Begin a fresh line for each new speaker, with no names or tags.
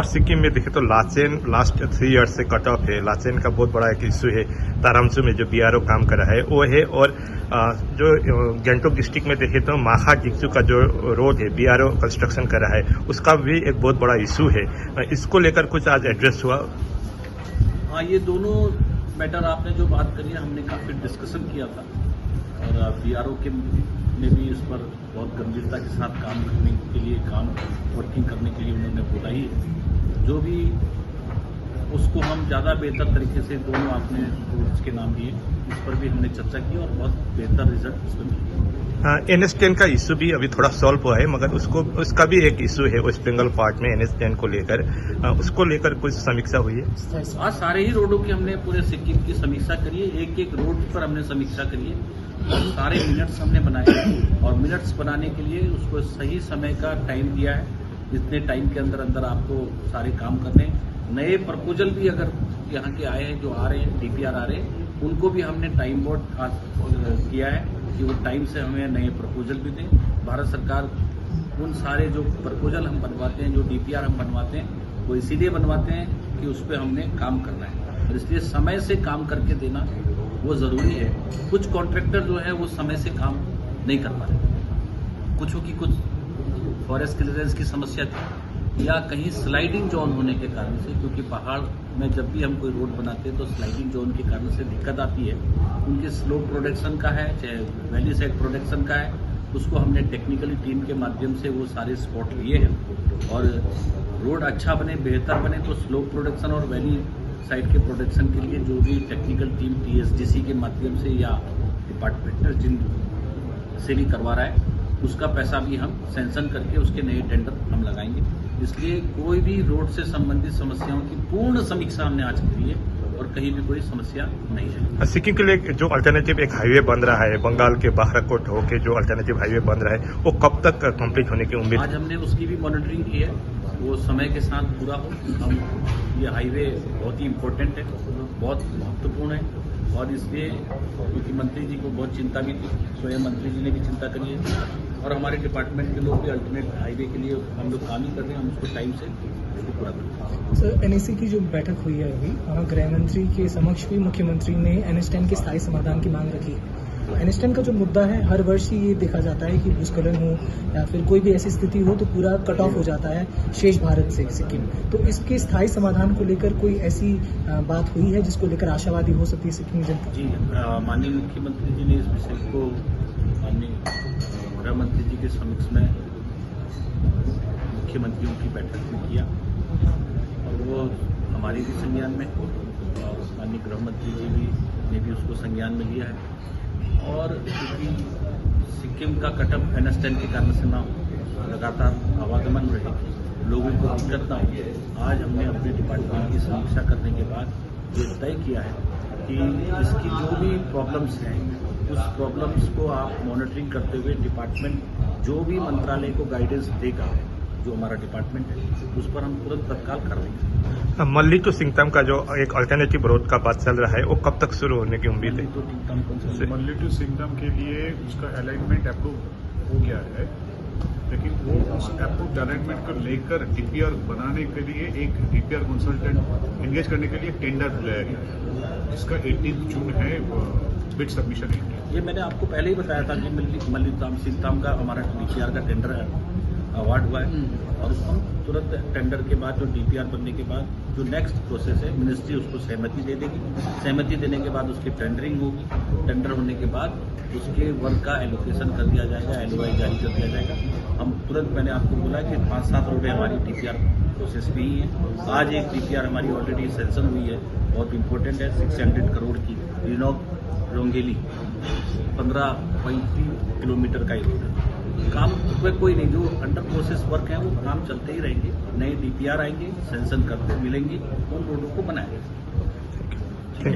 सिक्किम में देखें तो लाचेन लास्ट 3 ईयर्स से कट ऑफ है। लाचेन का बहुत बड़ा एक इशू है। तारामसू में जो बीआरओ काम कर रहा है वो है, और जो गंगटोक डिस्ट्रिक्ट में देखें तो माखा जिक्सू का जो रोड है बीआरओ कंस्ट्रक्शन कर रहा है, उसका भी एक बहुत बड़ा इशू है। इसको लेकर कुछ आज एड्रेस हुआ।
हाँ, ये दोनों मैटर आपने जो बात करी है हमने काफ़ी डिस्कशन किया था, और बीआरओ के ने भी इस पर बहुत गंभीरता के साथ काम करने के लिए वर्किंग करने के लिए उन्होंने बोला ही है। जो भी उसको हम ज़्यादा बेहतर तरीके से दोनों आपने रोड्स के नाम लिए, इस पर भी हमने चर्चा की और बहुत बेहतर रिजल्ट उसमें मिले।
NH10 का इशू भी अभी थोड़ा सॉल्व हुआ है, मगर उसका भी एक इशू है वेस्ट बंगाल पार्ट में NH10 को लेकर। उसको लेकर कुछ समीक्षा हुई है।
आज सारे ही रोडों की हमने पूरे सिक्किम की समीक्षा करी है, एक एक रोड पर हमने समीक्षा करी है और सारे मिनट्स हमने बनाए हैं, और मिनट्स बनाने के लिए उसको सही समय का टाइम दिया है। जितने टाइम के अंदर अंदर आपको सारे काम करने हैं। नए प्रपोजल भी अगर यहाँ के आए हैं, जो आ रहे हैं DPR आ रहे हैं, उनको भी हमने टाइम बोर्ड किया है कि वो टाइम से हमें नए प्रपोजल भी दें। भारत सरकार उन सारे जो प्रपोजल हम बनवाते हैं, जो DPR हम बनवाते हैं, वो इसीलिए बनवाते हैं कि उस पर हमने काम करना है, और इसलिए समय से काम करके देना वो ज़रूरी है। कुछ कॉन्ट्रैक्टर जो है वो समय से काम नहीं कर पा रहे, कुछ की कुछ फॉरेस्ट क्लियरेंस की समस्या थी, या कहीं स्लाइडिंग जोन होने के कारण से, क्योंकि पहाड़ में जब भी हम कोई रोड बनाते हैं तो स्लाइडिंग जोन के कारण से दिक्कत आती है। उनके स्लोप प्रोडक्शन का है, चाहे वैली साइड प्रोडक्शन का है, उसको हमने टेक्निकली टीम के माध्यम से वो सारे स्पॉट लिए हैं। और रोड अच्छा बने, बेहतर बने, तो स्लोप प्रोडक्शन और वैली साइड के प्रोडक्शन के लिए जो भी टेक्निकल टीम TSDC के माध्यम से या डिपार्टमेंटल जिन से भी करवा रहा है, उसका पैसा भी हम सैंक्शन करके उसके नए टेंडर हम लगाएंगे। इसलिए कोई भी रोड से संबंधित समस्याओं की पूर्ण समीक्षा हमने आज की है, और कहीं भी कोई समस्या नहीं है।
सिक्किम के लिए जो अल्टरनेटिव एक हाईवे बन रहा है, बंगाल के बाहराकोट होके जो अल्टरनेटिव हाईवे बन रहा है, वो कब तक कंप्लीट होने की उम्मीद?
आज हमने उसकी भी मॉनिटरिंग की है, वो समय के साथ पूरा हो। हम ये हाईवे बहुत ही इम्पोर्टेंट है, बहुत महत्वपूर्ण है, और इसलिए क्योंकि मंत्री जी को बहुत चिंता भी थी, स्वयं मंत्री जी ने भी चिंता करी है, और हमारे डिपार्टमेंट के लोग भी अल्टरनेट हाईवे के लिए हम लोग काम ही कर रहे हैं। हम उसको टाइम से उसको पूरा करेंगे।
सर, NAC की जो बैठक हुई है अभी, वहाँ गृह मंत्री के समक्ष भी मुख्यमंत्री ने NH10 के स्थायी समाधान की मांग रखी है। NH10 का जो मुद्दा है, हर वर्ष ही ये देखा जाता है कि भूस्खलन हो या फिर कोई भी ऐसी स्थिति हो तो पूरा कट ऑफ हो जाता है शेष भारत से सिक्किम। तो इसके स्थायी समाधान को लेकर कोई ऐसी बात हुई है जिसको लेकर आशावादी हो सकती है सिक्किम जनता?
जी, माननीय मुख्यमंत्री जी ने इस विषय को माननीय गृह मंत्री जी के समक्ष में मुख्यमंत्रियों की बैठक में किया, और वो हमारी भी संज्ञान में, और माननीय गृह मंत्री जी ने भी उसको संज्ञान में लिया है। और क्योंकि सिक्किम का कटअप NH10 के कारण से ना लगातार आवागमन रहे, लोगों को दिक्कत ना हो, आज हमने अपने डिपार्टमेंट की समीक्षा करने के बाद ये तय किया है कि इसकी जो भी प्रॉब्लम्स हैं, उस प्रॉब्लम्स को आप मॉनिटरिंग करते हुए डिपार्टमेंट जो भी मंत्रालय को गाइडेंस देगा, जो हमारा डिपार्टमेंट है, उस पर हम तुरंत तत्काल कार्रवाई।
मल्ली टू सिंगतम का जो एक अल्टरनेटिव रोड का बात चल रहा है, वो कब तक शुरू होने की उम्मीद है?
मल्ली टू सिंगतम के लिए उसका अलाइनमेंट अप्रूव हो गया है, लेकिन वो उस अप्रूव्ड अलाइनमेंट को लेकर DPR बनाने के लिए एक DPR कंसल्टेंट एंगेज करने के लिए टेंडर बुलाया गया है, जिसका 18 जून है बिड सबमिशन।
ये मैंने आपको पहले ही बताया था कि मल्ली सिंगतम का हमारा DPR का टेंडर अवार्ड हुआ है, और हम तुरंत टेंडर के बाद जो DPR बनने के बाद जो नेक्स्ट प्रोसेस है, मिनिस्ट्री उसको सहमति दे देगी। सहमति देने के बाद उसकी टेंडरिंग होगी। टेंडर होने के बाद उसके वर्क का एलोकेशन कर दिया जाएगा, LOI जारी कर दिया जाएगा। हम तुरंत, मैंने आपको बोला कि 5-7 रोडें हमारी DPR प्रोसेस में ही है। आज एक DPR हमारी ऑलरेडी सैंक्शन हुई है, बहुत इंपॉर्टेंट है, 600 करोड़ की, रीनोक रोंगेली 15-35 किलोमीटर का ही रोड है। काम कोई नहीं, जो अंडर प्रोसेस वर्क है वो काम चलते ही रहेंगे। नए DPR आएंगे, सैंक्शन करते मिलेंगे, उन रोडों को बनाएंगे।